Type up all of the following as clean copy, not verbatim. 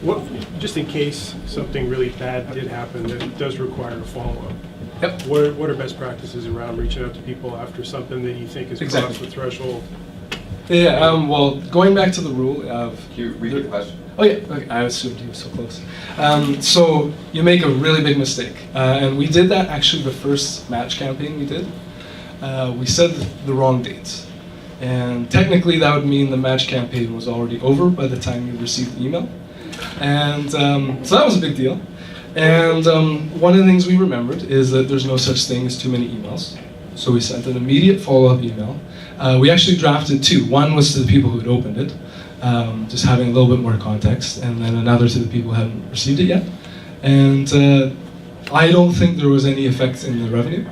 What, just in case something really bad did happen that does require a follow-up, Yep. what are best practices around reaching out to people after something that you think has Exactly. crossed the threshold? Yeah, well, going back to the rule of... Can you repeat the question? Oh yeah, okay. I assumed he was so close. So you make a really big mistake. And we did that actually the first match campaign we did. We said the wrong dates. And technically that would mean the match campaign was already over by the time you received the email. And so that was a big deal. And one of the things we remembered is that there's no such thing as too many emails. So we sent an immediate follow-up email. We actually drafted two. One was to the people who had opened it, just having a little bit more context, and then another to the people who hadn't received it yet. And I don't think there was any effect in the revenue.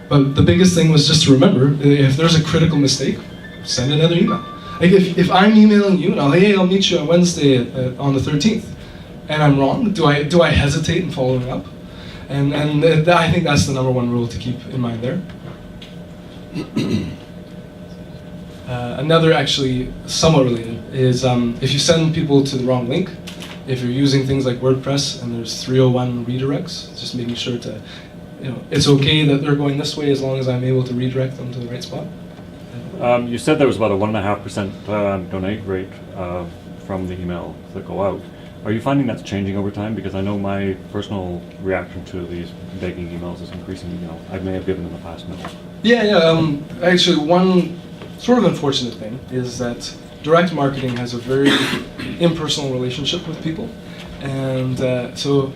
But the biggest thing was just to remember, if there's a critical mistake, send another email. Like if I'm emailing you and I'll meet you on Wednesday on the 13th, and I'm wrong, do I hesitate in following up? And I think that's the number one rule to keep in mind there. Another actually somewhat related is if you send people to the wrong link, if you're using things like WordPress and there's 301 redirects, just making sure to, it's okay that they're going this way as long as I'm able to redirect them to the right spot. You said there was about a 1.5% donate rate from the emails that go out. Are you finding that's changing over time? Because I know my personal reaction to these begging emails is increasing. I may have given in the past. No. Yeah. Actually, one sort of unfortunate thing is that direct marketing has a very impersonal relationship with people, and so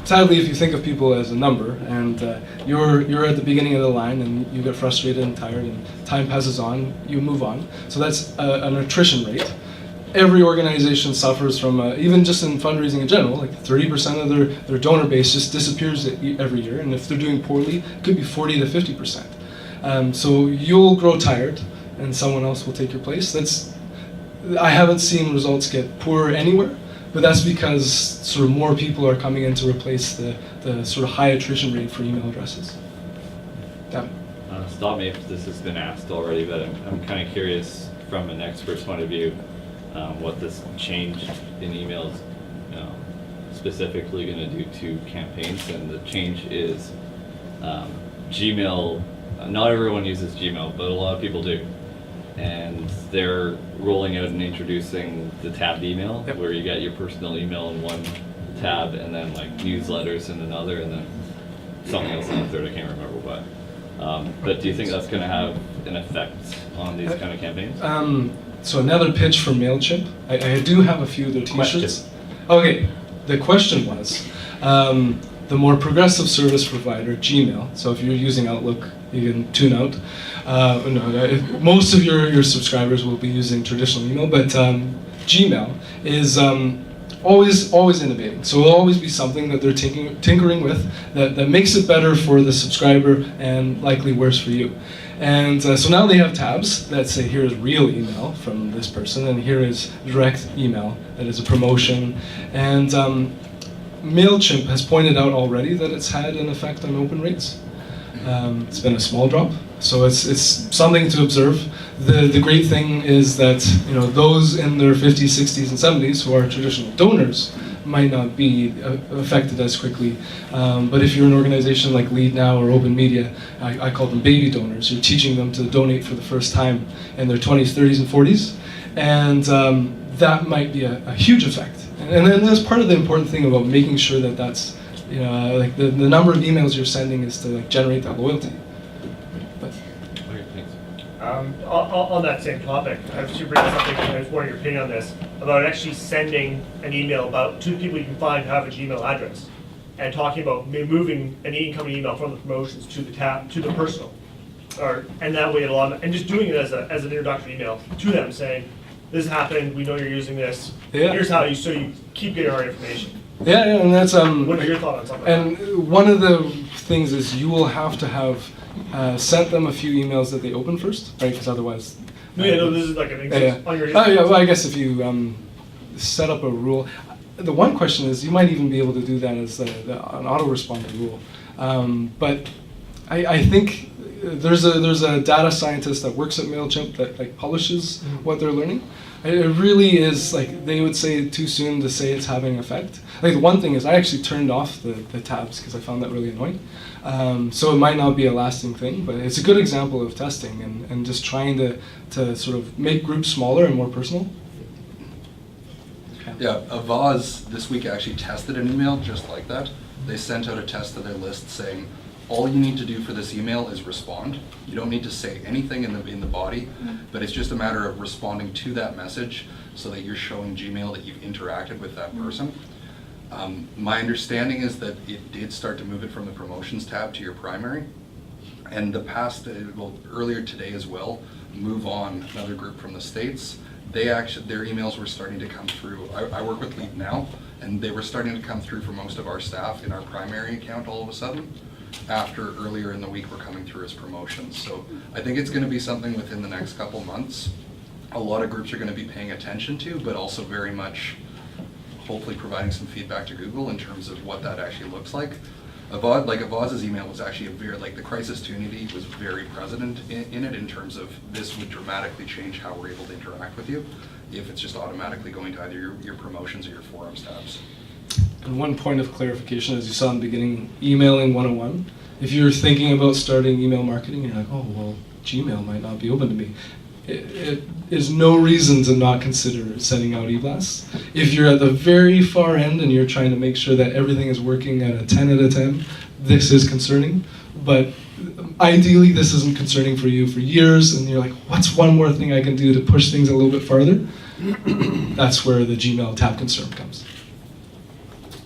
sadly, if you think of people as a number, and you're at the beginning of the line, and you get frustrated and tired, and time passes on, you move on. So that's an attrition rate. Every organization suffers from, even just in fundraising in general, like 30% of their donor base just disappears every year, and if they're doing poorly, it could be 40 to 50%. So you'll grow tired, and someone else will take your place. I haven't seen results get poorer anywhere, but that's because sort of more people are coming in to replace the sort of high attrition rate for email addresses. Yeah. Stop me if this has been asked already, but I'm kind of curious from an expert's point of view, what this change in emails specifically going to do to campaigns. And the change is Gmail. Not everyone uses Gmail, but a lot of people do. And they're rolling out and introducing the tabbed email, Yep. where you get your personal email in one tab, and then like newsletters in another, and then something else in the third. I can't remember what. But do you think that's going to have an effect on these kind of campaigns? So another pitch for MailChimp. I do have a few of their t-shirts. Okay, the question was, the more progressive service provider, Gmail, so if you're using Outlook, you can tune out. Most of your subscribers will be using traditional email, but Gmail is always innovating. So it'll always be something that they're tinkering with that makes it better for the subscriber and likely worse for you. And so now they have tabs that say, here's real email from this person, and here is direct email that is a promotion. And MailChimp has pointed out already that it's had an effect on open rates. It's been a small drop, so it's something to observe. The great thing is that those in their 50s, 60s, and 70s who are traditional donors might not be affected as quickly. But if you're an organization like Lead Now or Open Media, I call them baby donors. You're teaching them to donate for the first time in their 20s, 30s, and 40s, and that might be a huge effect. And then that's part of the important thing about making sure that that's, like the number of emails you're sending is to like generate that loyalty. But. Okay, thanks. On that same topic, I have to bring something. I was wondering your opinion on this about actually sending an email to people you can find who have a Gmail address, and talking about moving an incoming email from the promotions to the personal, and that way and just doing it as an introductory email to them saying, "This happened. We know you're using this. Yeah. Here's how you keep getting our information." Yeah, and that's What are your thoughts on something? And one of the things is you will have to have sent them a few emails that they open first, right? Because otherwise. This is like an example on your. Oh yeah, well I guess if you set up a rule, the one question is you might even be able to do that as an autoresponder rule, but I think there's a data scientist that works at MailChimp that like publishes what they're learning. It really is, like, they would say too soon to say it's having an effect. Like, the one thing is I actually turned off the tabs because I found that really annoying. So it might not be a lasting thing, but it's a good example of testing and just trying to sort of make groups smaller and more personal. Yeah, Avaz this week actually tested an email just like that. They sent out a test to their list saying, all you need to do for this email is respond. You don't need to say anything in the body, but it's just a matter of responding to that message so that you're showing Gmail that you've interacted with that person. My understanding is that it did start to move it from the promotions tab to your primary. And the past, earlier today as well, Move On, another group from the States, their emails were starting to come through. I work with Leap now, and they were starting to come through for most of our staff in our primary account all of a sudden, after earlier in the week were coming through as promotions. So I think it's going to be something within the next couple months a lot of groups are going to be paying attention to, but also very much hopefully providing some feedback to Google in terms of what that actually looks like. Avaz's email was actually the crisis tunity was very present in it in terms of this would dramatically change how we're able to interact with you if it's just automatically going to either your promotions or your forums tabs. And one point of clarification, as you saw in the beginning, emailing 101. If you're thinking about starting email marketing, you're like, oh, well, Gmail might not be open to me. It is no reason to not consider sending out e-blasts. If you're at the very far end and you're trying to make sure that everything is working at a 10 out of 10, this is concerning. But ideally, this isn't concerning for you for years, and you're like, what's one more thing I can do to push things a little bit farther? That's where the Gmail tab concern comes.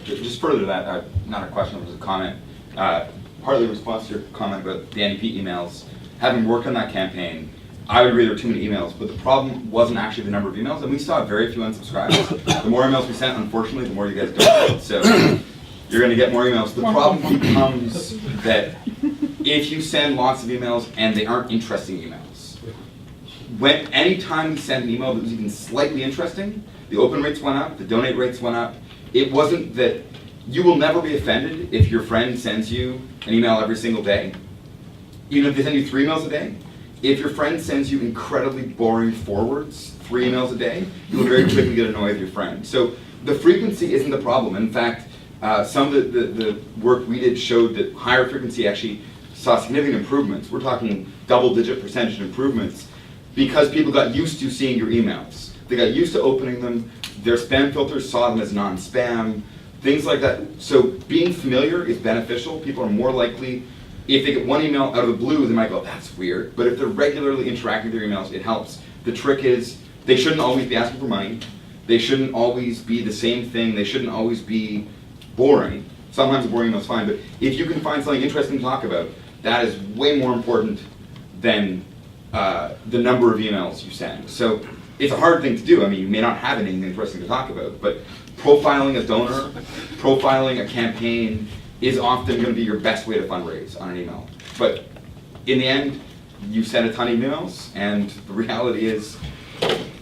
Just further to that, not a question, it was a comment. Partly in response to your comment about the NEP emails. Having worked on that campaign, I would agree there were too many emails, but the problem wasn't actually the number of emails, and we saw very few unsubscribes. The more emails we sent, unfortunately, the more you guys don't. So you're going to get more emails. The problem becomes that if you send lots of emails and they aren't interesting emails, any time we sent an email that was even slightly interesting, the open rates went up, the donate rates went up. It wasn't that you will never be offended if your friend sends you an email every single day, even if they send you 3 emails a day. If your friend sends you incredibly boring forwards, 3 emails a day, you will very quickly get annoyed with your friend. So the frequency isn't the problem. In fact, some of the work we did showed that higher frequency actually saw significant improvements. We're talking double-digit percentage improvements because people got used to seeing your emails. They got used to opening them. Their spam filters saw them as non-spam, things like that. So being familiar is beneficial. People are more likely, if they get one email out of the blue, they might go, that's weird. But if they're regularly interacting with their emails, it helps. The trick is they shouldn't always be asking for money. They shouldn't always be the same thing. They shouldn't always be boring. Sometimes a boring email is fine, but if you can find something interesting to talk about, that is way more important than the number of emails you send. So it's a hard thing to do. I mean, you may not have anything interesting to talk about, but profiling a donor, profiling a campaign is often going to be your best way to fundraise on an email. But in the end, you send a ton of emails, and the reality is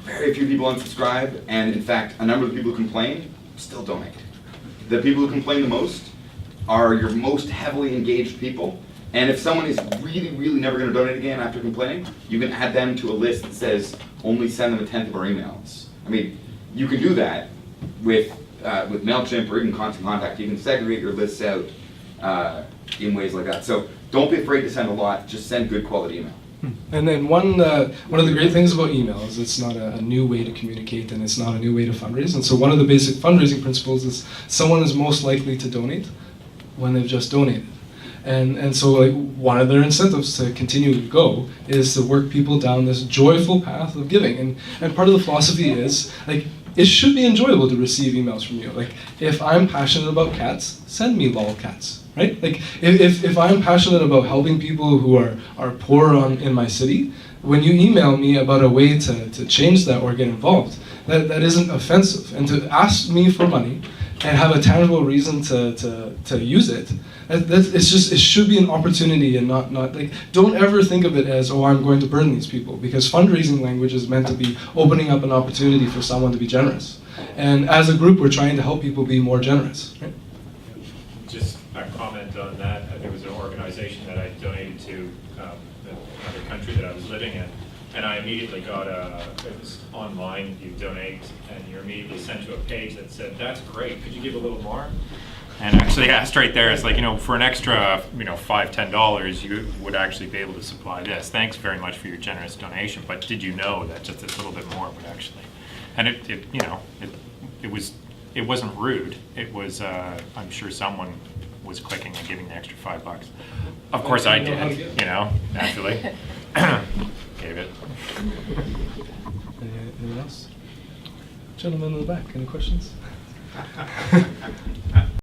very few people unsubscribe, and in fact, a number of the people who complain still donate. The people who complain the most are your most heavily engaged people, and if someone is really, really never going to donate again after complaining, you can add them to a list that says only send them 1/10 of our emails. I mean, you can do that with MailChimp or even Constant Contact. You can segregate your lists out in ways like that. So don't be afraid to send a lot, just send good quality email. And then one of the great things about email is it's not a new way to communicate, and it's not a new way to fundraise. And so one of the basic fundraising principles is someone is most likely to donate when they've just donated. And so like one of their incentives to continue to go is to work people down this joyful path of giving. And part of the philosophy is like it should be enjoyable to receive emails from you. Like if I'm passionate about cats, send me lol cats. Right? Like if I'm passionate about helping people who are poor in my city, when you email me about a way to change that or get involved, that isn't offensive. And to ask me for money and have a tangible reason to use it, it should be an opportunity and not like, don't ever think of it as, oh, I'm going to burn these people, because fundraising language is meant to be opening up an opportunity for someone to be generous. And as a group, we're trying to help people be more generous. Right? Just a comment on that. There was an organization that I donated to another country that I was living in, and I immediately got it was online, you donate, and you're immediately sent to a page that said, that's great, could you give a little more? And actually asked right there, it's like, for an extra, $5, $10, you would actually be able to supply this. Thanks very much for your generous donation, but did you know that just this little bit more would actually, and it wasn't rude. It was, I'm sure someone was clicking and giving the extra $5. Of course I did, naturally. Gave it. Anyone else? Gentleman in the back, any questions?